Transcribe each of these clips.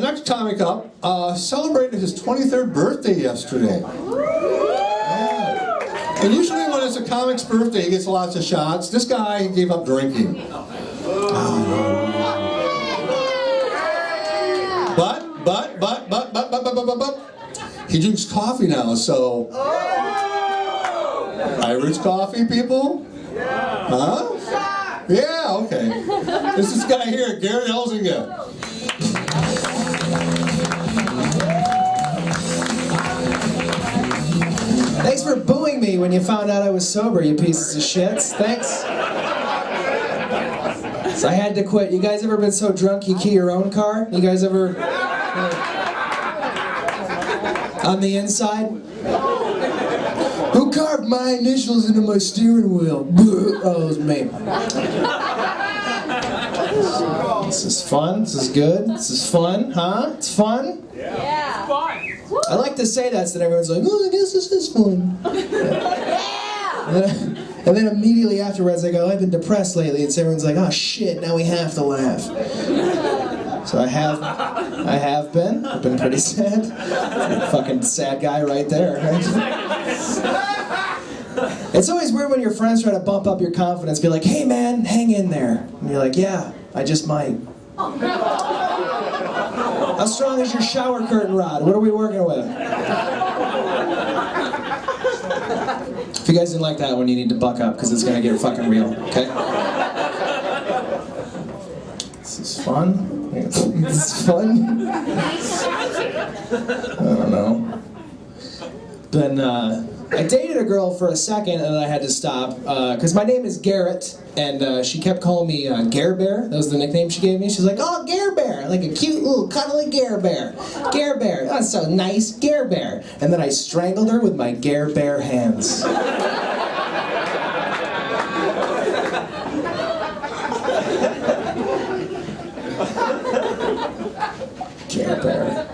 Next comic up celebrated his 23rd birthday yesterday. Yeah. And usually when it's a comic's birthday, he gets lots of shots. This guy gave up drinking. But, he drinks coffee now, so... Irish coffee, people? Huh? Yeah, okay. This is this guy here, Garrett Elzinga. Thanks for booing me when you found out I was sober, you pieces of shits. Thanks. So I had to quit. You guys ever been so drunk you key your own car? You guys ever... on the inside? Who carved my initials into my steering wheel? Oh, it was me. This is fun. This is good. This is fun, huh? It's fun? Yeah. It's fun. I like to say that so that everyone's like, oh, I guess this is fun. Yeah. And then immediately afterwards I go, I've been depressed lately, and so everyone's like, oh shit, now we have to laugh. So I have been. I've been pretty sad. Fucking sad guy right there, right? It's always weird when your friends try to bump up your confidence, be like, hey man, hang in there. And you're like, yeah, I just might. How strong is your shower curtain rod? What are we working with? If you guys didn't like that one, you need to buck up, because it's going to get fucking real, okay? This is fun. This is fun. I don't know. Then, I dated a girl for a second, and then I had to stop, because my name is Garrett, and she kept calling me Gare Bear. That was the nickname she gave me. She's like, oh, Gare Bear, like a cute little cuddly Gare Bear. Gare Bear, that's so nice, Gare Bear. And then I strangled her with my Gare Bear hands. Gare Bear.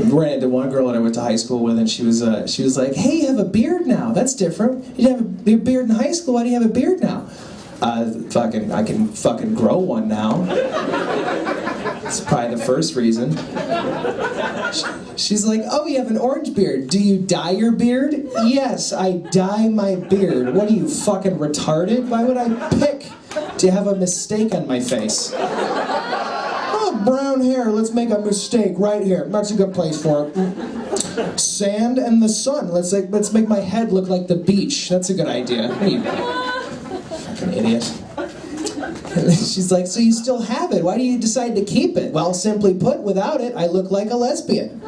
Ran into one girl that I went to high school with, and she was like, hey, you have a beard now. That's different. You didn't have a beard in high school. Why do you have a beard now? I can fucking grow one now. It's probably the first reason. She's like, oh, you have an orange beard. Do you dye your beard? Yes, I dye my beard. What are you, fucking retarded? Why would I pick to have a mistake on my face? Brown hair, let's make a mistake right here. That's a good place for it. Sand and the sun. Let's make my head look like the beach. That's a good idea. Hey, fucking idiot. She's like, so you still have it. Why do you decide to keep it? Well, simply put, without it, I look like a lesbian.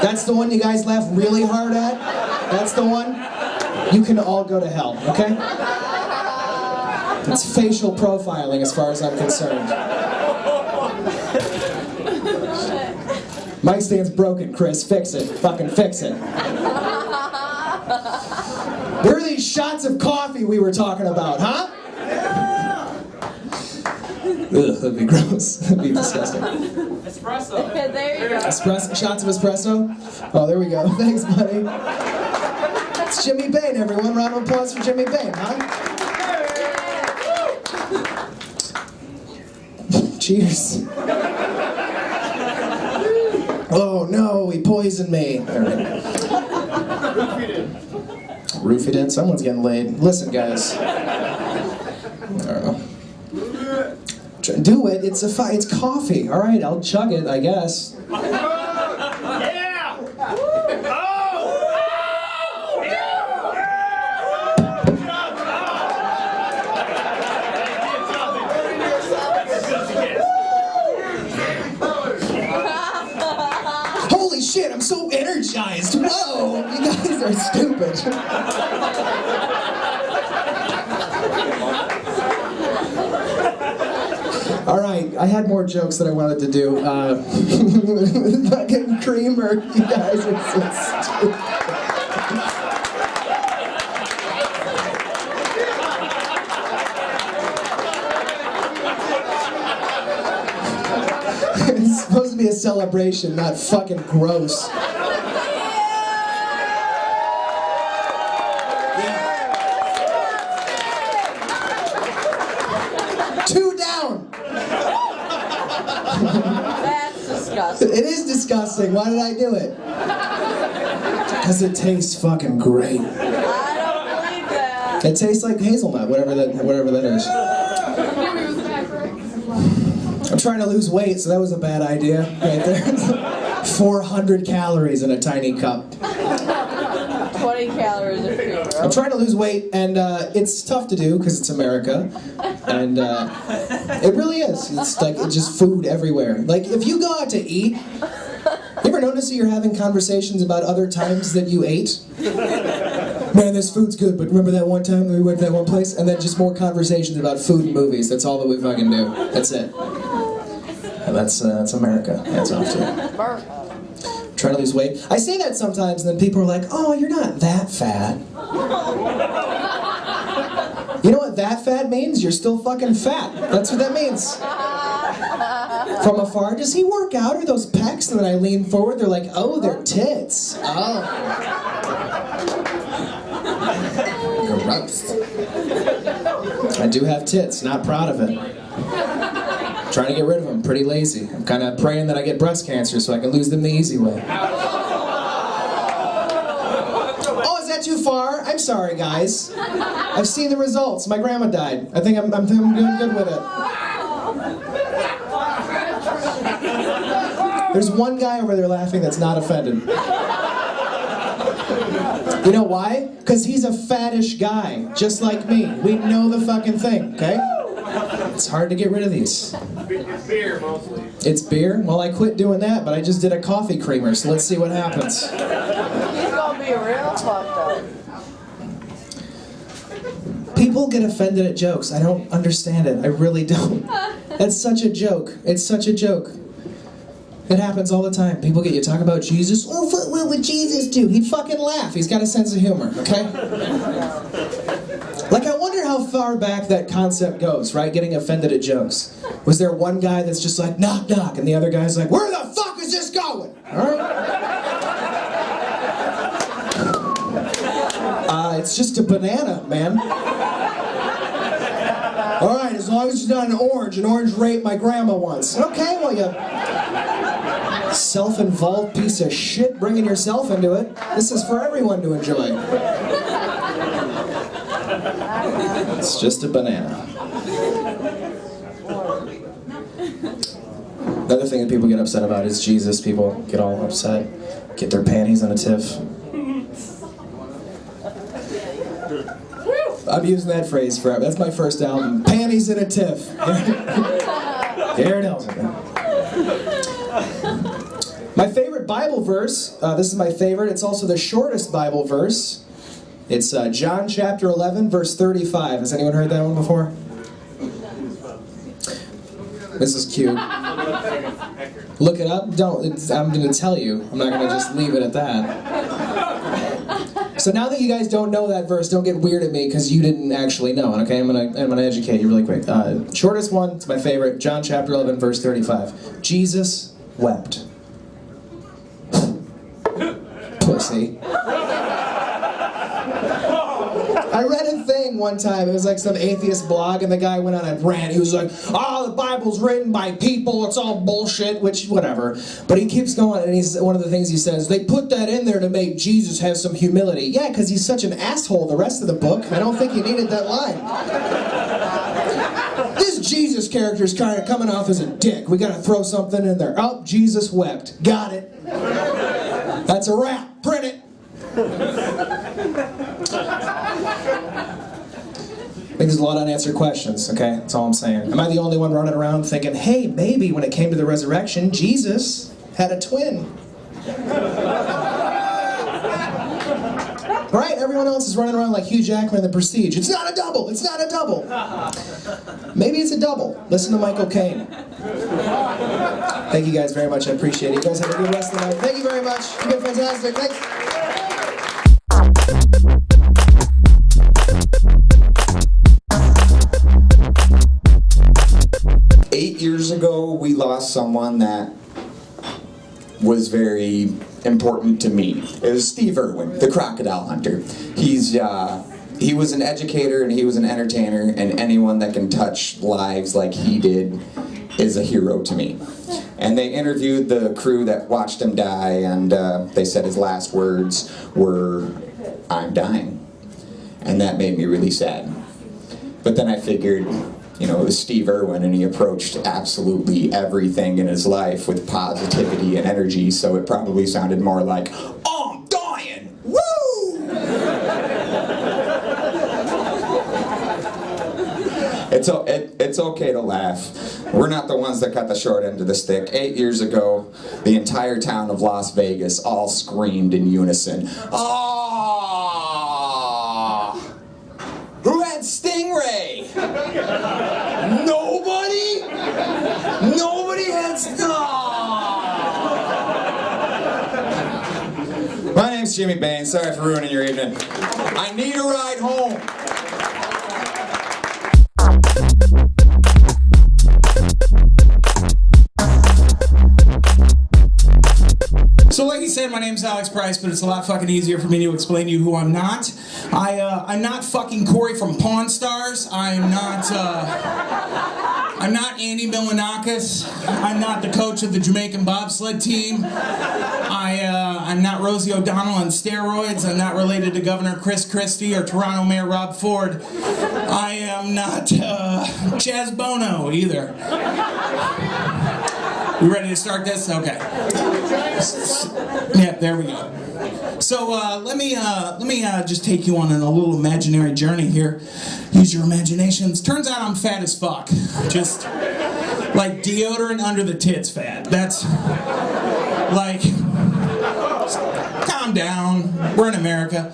That's the one you guys laugh really hard at? That's the one? You can all go to hell, okay? It's facial profiling as far as I'm concerned. Mic stand's broken, Chris. Fix it. Fucking fix it. Where are these shots of coffee we were talking about, huh? Ugh, that'd be gross. That'd be disgusting. Espresso. There you go. Espresso, shots of espresso? Oh, there we go. Thanks, buddy. It's Jimmy Bain, everyone. Round of applause for Jimmy Bain, huh? Cheers. Oh no, he poisoned me. All right. Roofied in? Someone's getting laid. Listen, guys. I don't know. Do it. It's coffee. All right, I'll chug it, I guess. Shit, I'm so energized. Whoa, you guys are stupid. All right, I had more jokes that I wanted to do. Fucking creamer, you guys are so stupid. to be a celebration, not fucking gross. Two down. That's disgusting. It is disgusting. Why did I do it? Because it tastes fucking great. I don't believe that. It tastes like hazelnut, whatever that is. I'm trying to lose weight, so that was a bad idea right there. 400 calories in a tiny cup. 20 calories a few, bro. I'm trying to lose weight, and it's tough to do because it's America, and it really is. It's like it's just food everywhere. Like if you go out to eat, you ever notice that you're having conversations about other times that you ate? Man, this food's good, but remember that one time we went to that one place? And then just more conversations about food and movies. That's all that we fucking do. That's it. And that's America. That's off to it. Trying to lose weight. I say that sometimes, and then people are like, "Oh, you're not that fat." You know what that fat means? You're still fucking fat. That's what that means. From afar, does he work out? Are those pecs? And then I lean forward, they're like, "Oh, they're tits." Oh. Gross. I do have tits, not proud of it. Trying to get rid of them, pretty lazy. I'm kind of praying that I get breast cancer so I can lose them the easy way. Oh, is that too far? I'm sorry, guys. I've seen the results. My grandma died. I think I'm doing good with it. There's one guy over there laughing that's not offended. You know why? Because he's a fattish guy, just like me. We know the fucking thing, okay? It's hard to get rid of these. It's beer, mostly. It's beer? Well, I quit doing that, but I just did a coffee creamer, so let's see what happens. He's gonna be real fucked up. People get offended at jokes. I don't understand it. I really don't. That's such a joke. It's such a joke. It happens all the time. People get you talk about Jesus. Oh, what would Jesus do? He'd fucking laugh. He's got a sense of humor, okay? Like, I wonder how far back that concept goes, right? Getting offended at jokes. Was there one guy that's just like, knock, knock, and the other guy's like, where the fuck is this going? All right? It's just a banana, man. All right, as long as it's not an orange. An orange raped my grandma once. Okay, well, you self-involved piece of shit bringing yourself into it. This is for everyone to enjoy. It's just a banana. Another thing that people get upset about is Jesus. People get all upset, get their panties in a tiff. I'm using that phrase forever. That's my first album. Panties in a tiff. Here it is. My favorite Bible verse, this is my favorite, it's also the shortest Bible verse. It's John chapter 11, verse 35. Has anyone heard that one before? This is cute. Look it up? Don't. I'm going to tell you. I'm not going to just leave it at that. So now that you guys don't know that verse, don't get weird at me because you didn't actually know it, okay? I'm gonna educate you really quick. Shortest one, it's my favorite, John chapter 11, verse 35. Jesus wept. Pussy. I read a thing one time, it was like some atheist blog, and the guy went on a rant. He was like, oh, the Bible's written by people, it's all bullshit, which, whatever. But he keeps going, and one of the things he says, they put that in there to make Jesus have some humility. Yeah, because he's such an asshole the rest of the book. I don't think he needed that line. This Jesus character is kind of coming off as a dick. We gotta throw something in there. Oh, Jesus wept. Got it. That's a wrap. Print it. I think there's a lot of unanswered questions, okay? That's all I'm saying. Am I the only one running around thinking, hey, maybe when it came to the resurrection, Jesus had a twin? Right? Everyone else is running around like Hugh Jackman in The Prestige. It's not a double! It's not a double! Maybe it's a double. Listen to Michael Caine. Thank you guys very much. I appreciate it. You guys have a good rest of the night. Thank you very much. You've been fantastic. Thanks. 8 years ago, we lost someone that was very important to me. It was Steve Irwin, the crocodile hunter. He was an educator and he was an entertainer, and anyone that can touch lives like he did is a hero to me. And they interviewed the crew that watched him die, and they said his last words were, "I'm dying." And that made me really sad. But then I figured, you know, it was Steve Irwin, and he approached absolutely everything in his life with positivity and energy, so it probably sounded more like, "Oh, I'm dying! Woo!" It's okay to laugh. We're not the ones that got the short end of the stick. 8 years ago, the entire town of Las Vegas all screamed in unison, "Ah! Who had Stingray? Nobody? Nobody had My name's Jimmy Bain. Sorry for ruining your evening. I need a ride home. So like he said, my name's Alex Price, but it's a lot fucking easier for me to explain to you who I'm not. I'm not fucking Corey from Pawn Stars. I'm not Andy Milonakis. I'm not the coach of the Jamaican bobsled team. I'm not Rosie O'Donnell on steroids. I'm not related to Governor Chris Christie or Toronto Mayor Rob Ford. I am not Chaz Bono either. You ready to start this? Okay. Yeah, there we go. So let me just take you on a little imaginary journey here. Use your imaginations. Turns out I'm fat as fuck. Just like deodorant under the tits fat. That's like, calm down. We're in America.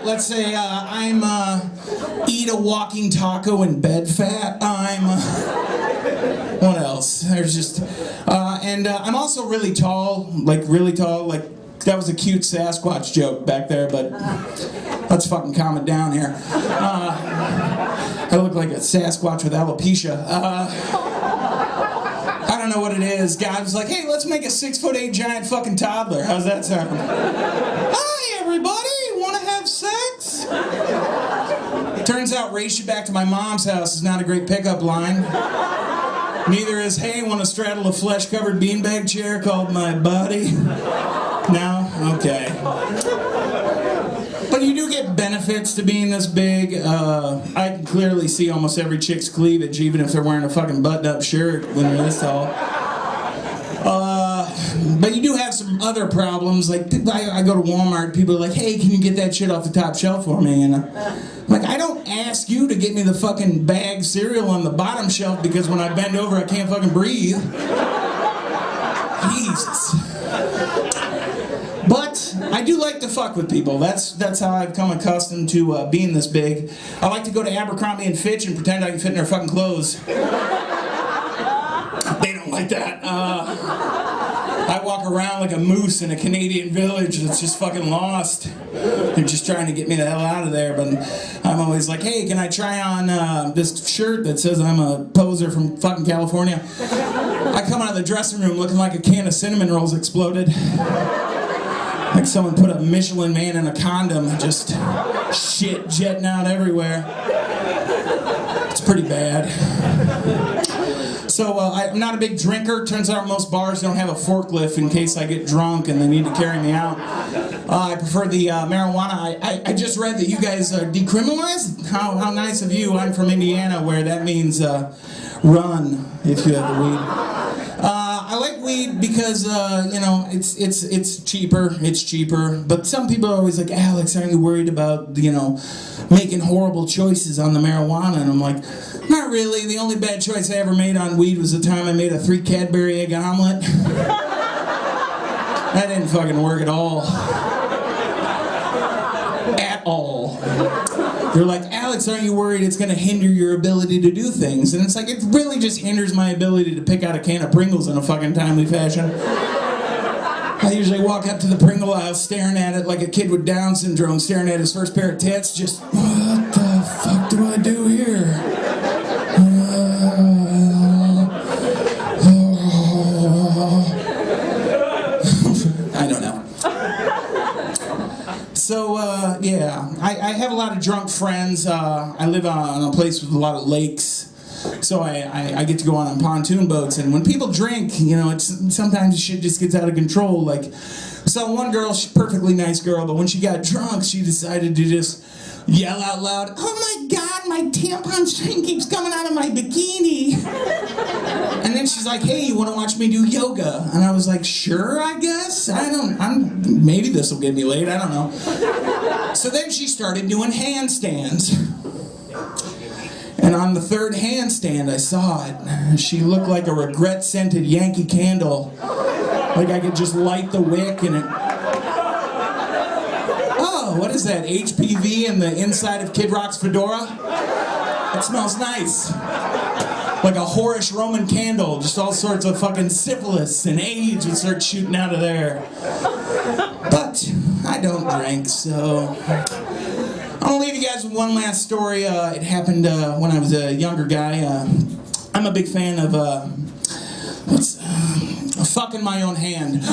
Let's say I'm eat a walking taco in bed fat. What else? There's just, and I'm also really tall, like that was a cute Sasquatch joke back there, but let's fucking calm it down here. I look like a Sasquatch with alopecia. I don't know what it is. God was like, hey, let's make a 6'8" giant fucking toddler. How's that sound? Hi, everybody. Want to have sex? Turns out, race you back to my mom's house is not a great pickup line. Neither is, hey, want to straddle a flesh-covered beanbag chair called my body? No? Okay. But you do get benefits to being this big. I can clearly see almost every chick's cleavage, even if they're wearing a fucking buttoned-up shirt when they're this tall. But you do have some other problems. Like, I go to Walmart, people are like, hey, can you get that shit off the top shelf for me? And I'm like, I don't ask you to get me the fucking bag cereal on the bottom shelf because when I bend over, I can't fucking breathe. Jesus. But I do like to fuck with people. That's how I've come accustomed to being this big. I like to go to Abercrombie and Fitch and pretend I can fit in their fucking clothes. They don't like that. I walk around like a moose in a Canadian village that's just fucking lost. They're just trying to get me the hell out of there, but I'm always like, hey, can I try on this shirt that says I'm a poser from fucking California? I come out of the dressing room looking like a can of cinnamon rolls exploded. Like someone put a Michelin Man in a condom, just shit jetting out everywhere. It's pretty bad. So I'm not a big drinker. Turns out most bars don't have a forklift in case I get drunk and they need to carry me out. I prefer the marijuana. I just read that you guys decriminalized. How nice of you. I'm from Indiana, where that means run if you have the weed. I like weed because you know it's cheaper. It's cheaper. But some people are always like, Alex, aren't you worried about making horrible choices on the marijuana? And I'm like, not really. The only bad choice I ever made on weed was the time I made a 3 Cadbury egg omelet. That didn't fucking work at all. At all. They're like, Alex, aren't you worried it's going to hinder your ability to do things? And it's like, it really just hinders my ability to pick out a can of Pringles in a fucking timely fashion. I usually walk up to the Pringle aisle staring at it like a kid with Down syndrome staring at his first pair of tits, just, what the fuck do I do here? I have a lot of drunk friends. I live on a place with a lot of lakes. So I get to go on pontoon boats, and when people drink, you know, sometimes shit just gets out of control. Like, so one girl, she's a perfectly nice girl, but when she got drunk, she decided to just yell out loud, "Oh my God, my tampon string keeps coming out of my bikini." And then she's like, "Hey, you want to watch me do yoga?" And I was like, "Sure, I guess. Maybe this will get me laid. I don't know." So then she started doing handstands. And on the third handstand, I saw it. She looked like a regret-scented Yankee candle. Like I could just light the wick and it... Oh, what is that? HPV in the inside of Kid Rock's fedora? It smells nice. Like a whorish Roman candle. Just all sorts of fucking syphilis and AIDS would start shooting out of there. But I don't drink, so... I'm gonna leave you guys with one last story. It happened when I was a younger guy. I'm a big fan of fucking my own hand.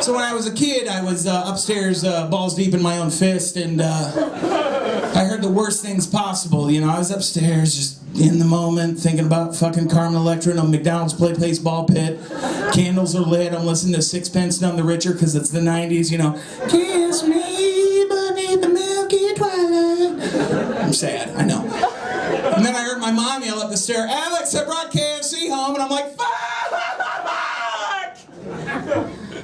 So when I was a kid, I was upstairs, balls deep in my own fist, and I heard the worst things possible. You know, I was upstairs, just in the moment, thinking about fucking Carmen Electra in a McDonald's place ball pit. Candles are lit. I'm listening to Sixpence None the Richer because it's the '90s. You know, kiss me. The milky twilight. I'm sad, I know. And then I heard my mom yell up the stair, "Alex, I brought KFC home," and I'm like, fuck!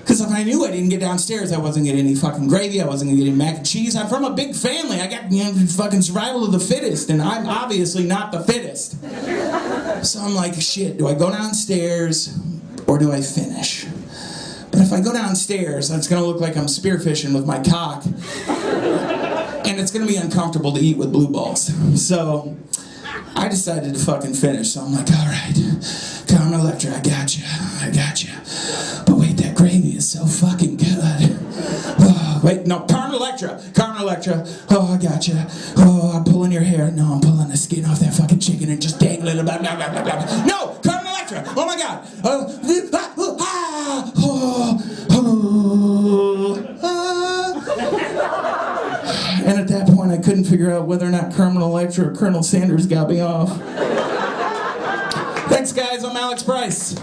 Because if I knew I didn't get downstairs, I wasn't getting any fucking gravy, I wasn't getting mac and cheese. I'm from a big family. I got, you know, fucking survival of the fittest, and I'm obviously not the fittest. So I'm like, shit, do I go downstairs or do I finish? But if I go downstairs, it's going to look like I'm spearfishing with my cock. And it's going to be uncomfortable to eat with blue balls. So I decided to fucking finish. So I'm like, all right, Carmen Electra, I got you. But wait, that gravy is so fucking good. Oh, wait, no, Carmen Electra. Oh, I got you. Oh, I'm pulling your hair. No, I'm pulling the skin off that fucking chicken and just dangling it. Blah, blah, blah, blah, blah. No, Carmen Electra. Oh my God. And at that point, I couldn't figure out whether or not Carmen Electra or Colonel Sanders got me off. Thanks, guys. I'm Alex Price.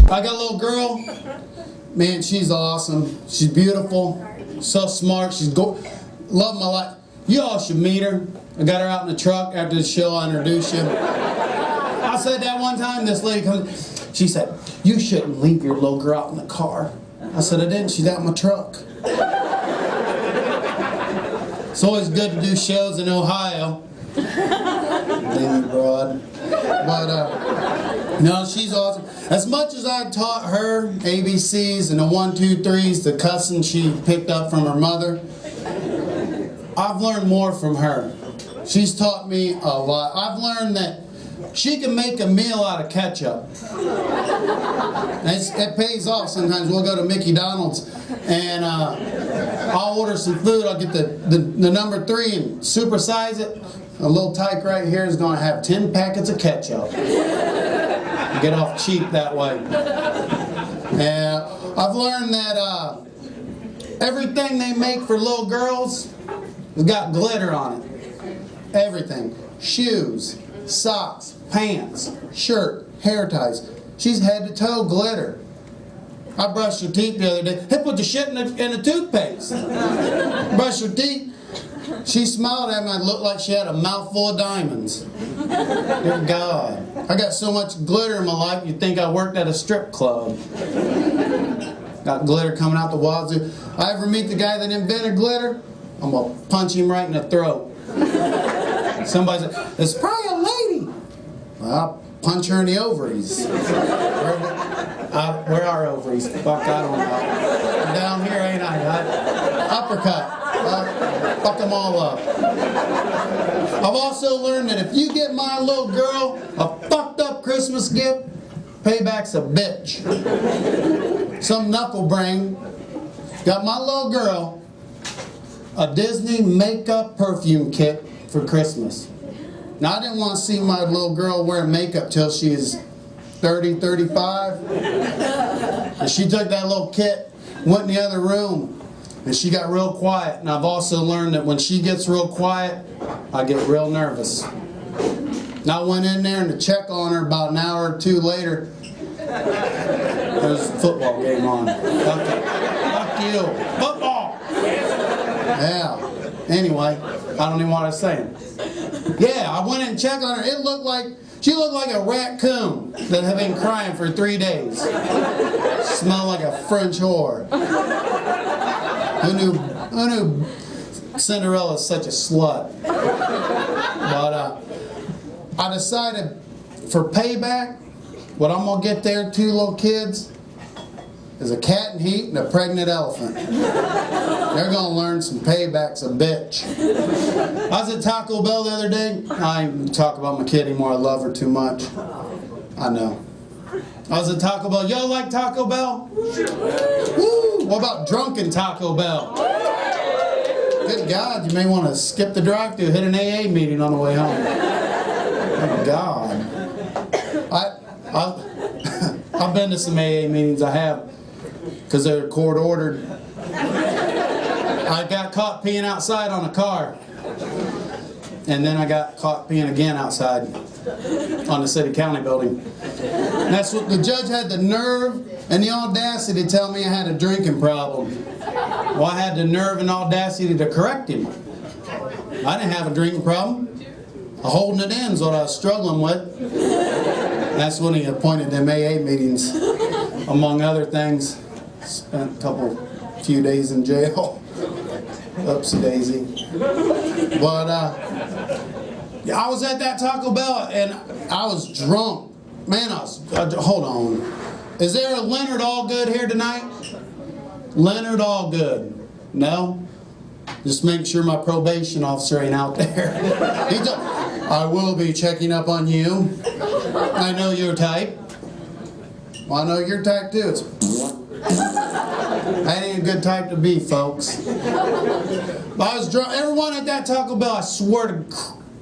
I got a little girl. Man, she's awesome. She's beautiful. So smart. Love my life. You all should meet her. I got her out in the truck after the show. I'll introduce you. I said that one time, this lady comes, she said, "You shouldn't leave your little girl out in the car." I said, "I didn't, she's out in my truck." It's always good to do shows in Ohio. Damn it, broad. But, no, she's awesome. As much as I taught her ABCs and the 1, 2, 3s, the cussing she picked up from her mother, I've learned more from her. She's taught me a lot. I've learned that she can make a meal out of ketchup. It pays off sometimes. We'll go to Mickey Donald's and I'll order some food. I'll get the number 3 and supersize it. A little tyke right here is going to have 10 packets of ketchup. Get off cheap that way. And I've learned that everything they make for little girls has got glitter on it. Everything. Shoes, socks, pants, shirt, hair ties. She's head to toe glitter. I brushed her teeth the other day. Hey, put the shit in a toothpaste. Brushed her teeth. She smiled at me. I looked like she had a mouthful of diamonds. Dear God. I got so much glitter in my life, you'd think I worked at a strip club. Got glitter coming out the wazoo. I ever meet the guy that invented glitter, I'm going to punch him right in the throat. Somebody said, "It's probably a lady." Well, I'll punch her in the ovaries. Where are ovaries? Fuck, I don't know. I'm down here, ain't I? Uppercut. Fuck them all up. I've also learned that if you get my little girl a fucked up Christmas gift, payback's a bitch. Some knucklebrain got my little girl a Disney makeup perfume kit for Christmas. Now, I didn't want to see my little girl wearing makeup till she's 30, 35. And she took that little kit, went in the other room, and she got real quiet. And I've also learned that when she gets real quiet, I get real nervous. And I went in there and to check on her about an hour or two later, there was a football game on. Fuck you. Football! Yeah. Anyway, I don't even know what I was saying. Yeah, I went in and checked on her. She looked like a raccoon that had been crying for 3 days. Smelled like a French whore. Who knew Cinderella's such a slut? But I decided for payback, what I'm going to get their 2 little kids is a cat in heat and a pregnant elephant. They're going to learn some payback's a bitch. I was at Taco Bell the other day. I ain't gonna talk about my kid anymore. I love her too much. I know. I was at Taco Bell. Y'all like Taco Bell? Woo! What about drunken Taco Bell? Good God, you may want to skip the drive-thru, hit an AA meeting on the way home. Oh God. I've been to some AA meetings, I have, because they're court ordered. I got caught peeing outside on a car. And then I got caught peeing again outside on the city county building. And that's what the judge had the nerve and the audacity to tell me I had a drinking problem. Well, I had the nerve and audacity to correct him. I didn't have a drinking problem. Holding it in is what I was struggling with. That's when he appointed them AA meetings, among other things. Spent a few days in jail. Oopsie daisy. But I was at that Taco Bell and I was drunk. Man, hold on. Is there a Leonard Allgood here tonight? Leonard Allgood. No? Just make sure my probation officer ain't out there. I will be checking up on you. I know your type. Well, I know your type too. That ain't a good type to be, folks. But I was drunk. Everyone at that Taco Bell, I swear to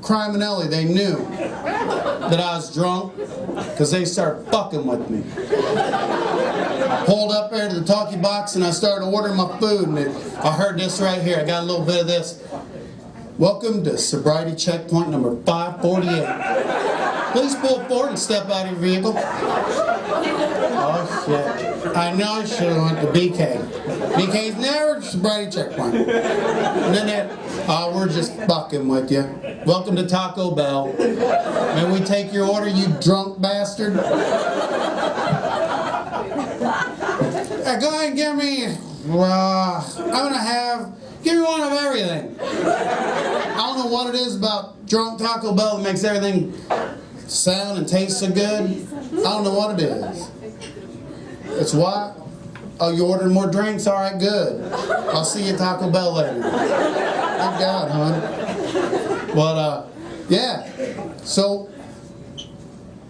Criminelli, they knew that I was drunk because they started fucking with me. I pulled up there to the talkie box and I started ordering my food, and I heard this right here. I got a little bit of this. Welcome to sobriety checkpoint number 548. Please pull forward and step out of your vehicle. Oh shit. I know I should have went to BK. BK's never sobriety checkpoint. And then we're just fucking with you. Welcome to Taco Bell. May we take your order, you drunk bastard? Go ahead and give me, give me one of everything. I don't know what it is about drunk Taco Bell that makes everything sound and taste so good. I don't know what it is. It's why. Oh, you ordered more drinks? All right, good. I'll see you at Taco Bell later. Thank God, hon. But, yeah. So,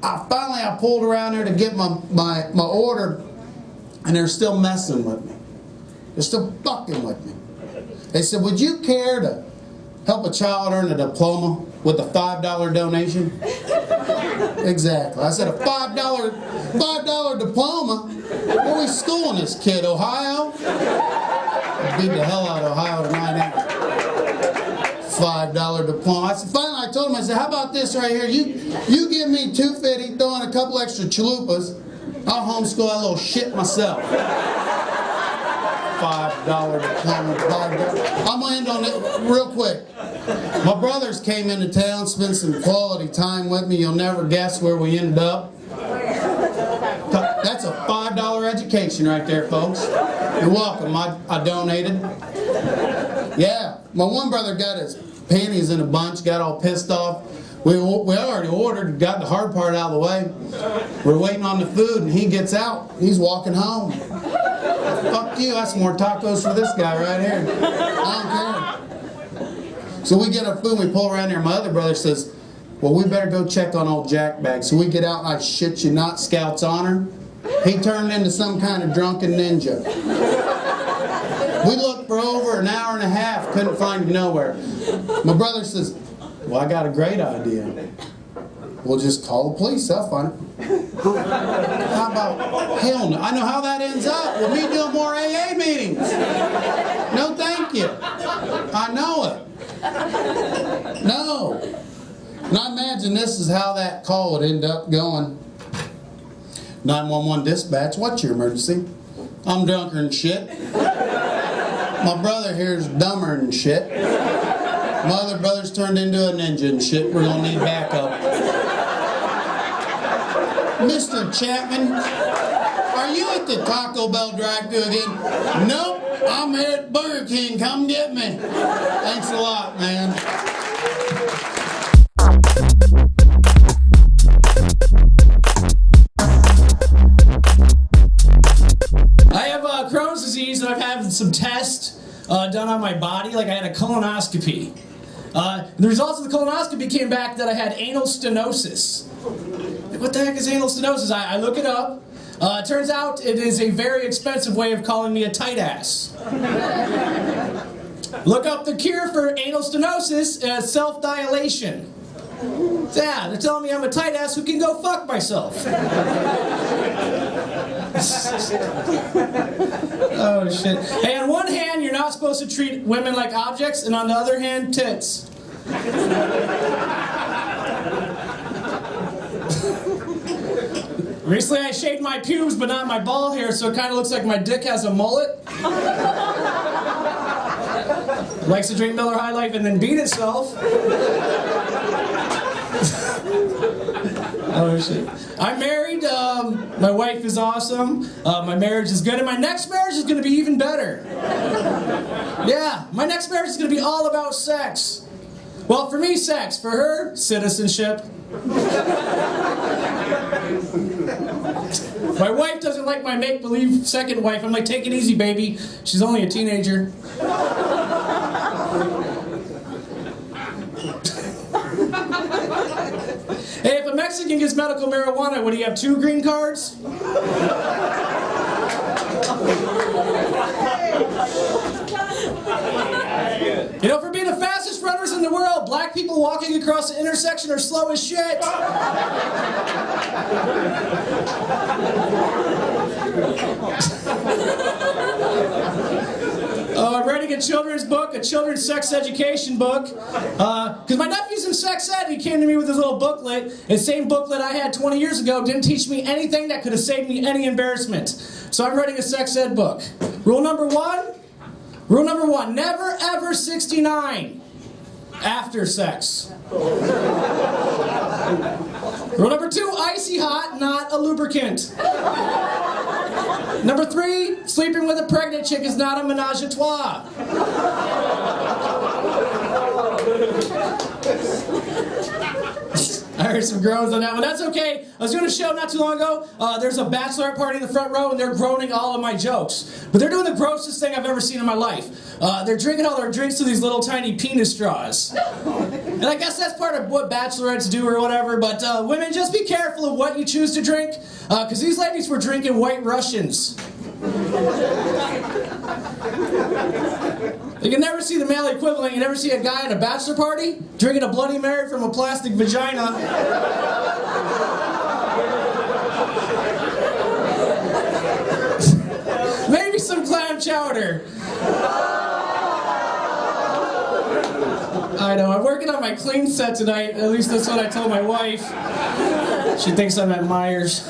I pulled around there to get my order, and they're still messing with me. They're still fucking with me. They said, would you care to help a child earn a diploma with a $5 donation? Exactly. I said, a $5 diploma? Where are we schooling this kid, Ohio? I beat the hell out of Ohio tonight. $5 diploma. Finally, I told him, I said, how about this right here? You give me $2.50, throw in a couple extra chalupas. I'll homeschool that little shit myself. $5 diploma, $5. I'm gonna end on it real quick. My brothers came into town, spent some quality time with me. You'll never guess where we ended up. That's a $5 education right there, folks. You're welcome. I donated. Yeah, my one brother got his panties in a bunch, got all pissed off. We already ordered, got the hard part out of the way. We're waiting on the food, and he gets out. He's walking home. Fuck you, that's more tacos for this guy right here. I don't care. So we get our food, we pull around there. My other brother says, well, we better go check on old Jack Bag. So we get out, and I shit you not, Scout's honor. He turned into some kind of drunken ninja. We looked for over an hour and a half, couldn't find him nowhere. My brother says, Well, I got a great idea. We'll just call the police. They'll find it. How about, hell no. I know how that ends up. With me doing more AA meetings. No, thank you. I know it. No. And I imagine this is how that call would end up going. 911 dispatch, what's your emergency? I'm drunker than shit. My brother here's dumber than shit. My other brother's turned into a ninja and shit. We're gonna need backup. Mr. Chapman, are you at the Taco Bell drive-thru again? Nope, I'm here at Burger King. Come get me. Thanks a lot, man. I have Crohn's disease, and I've had some tests done on my body. Like I had a colonoscopy. The results of the colonoscopy came back that I had anal stenosis. What the heck is anal stenosis? I look it up. It turns out it is a very expensive way of calling me a tight ass. Look up the cure for anal stenosis as self-dilation. Yeah, they're telling me I'm a tight ass who can go fuck myself. Oh shit. Hey, on one hand, you're not supposed to treat women like objects, and on the other hand, tits. Recently I shaved my pubes, but not my ball hair, so it kind of looks like my dick has a mullet. Likes to drink Miller High Life and then beat itself. Oh shit. I'm married, my wife is awesome, my marriage is good, and my next marriage is going to be even better. Yeah, my next marriage is going to be all about sex. Well, for me, sex. For her, citizenship. My wife doesn't like my make-believe second wife. I'm like, take it easy, baby. She's only a teenager. Hey, if a Mexican gets medical marijuana, would he have 2 green cards? You know, for being the fastest runners in the world, black people walking across the intersection are slow as shit. I'm writing a children's book, a children's sex education book. Because my nephew's in sex ed, he came to me with his little booklet. The same booklet I had 20 years ago didn't teach me anything that could have saved me any embarrassment. So I'm writing a sex ed book. Rule number one, never ever 69 after sex. Rule number 2, icy hot, not a lubricant. Number 3, sleeping with a pregnant chick is not a menage a trois. I heard some groans on that one. That's okay. I was doing a show not too long ago. There's a bachelorette party in the front row, and they're groaning all of my jokes. But they're doing the grossest thing I've ever seen in my life. They're drinking all their drinks through these little tiny penis straws. And I guess that's part of what bachelorettes do or whatever, but women, just be careful of what you choose to drink, because these ladies were drinking White Russians. You can never see the male equivalent. You never see a guy at a bachelor party drinking a Bloody Mary from a plastic vagina. Maybe some clam chowder. I know, I'm working on my clean set tonight. At least that's what I told my wife. She thinks I'm at Myers.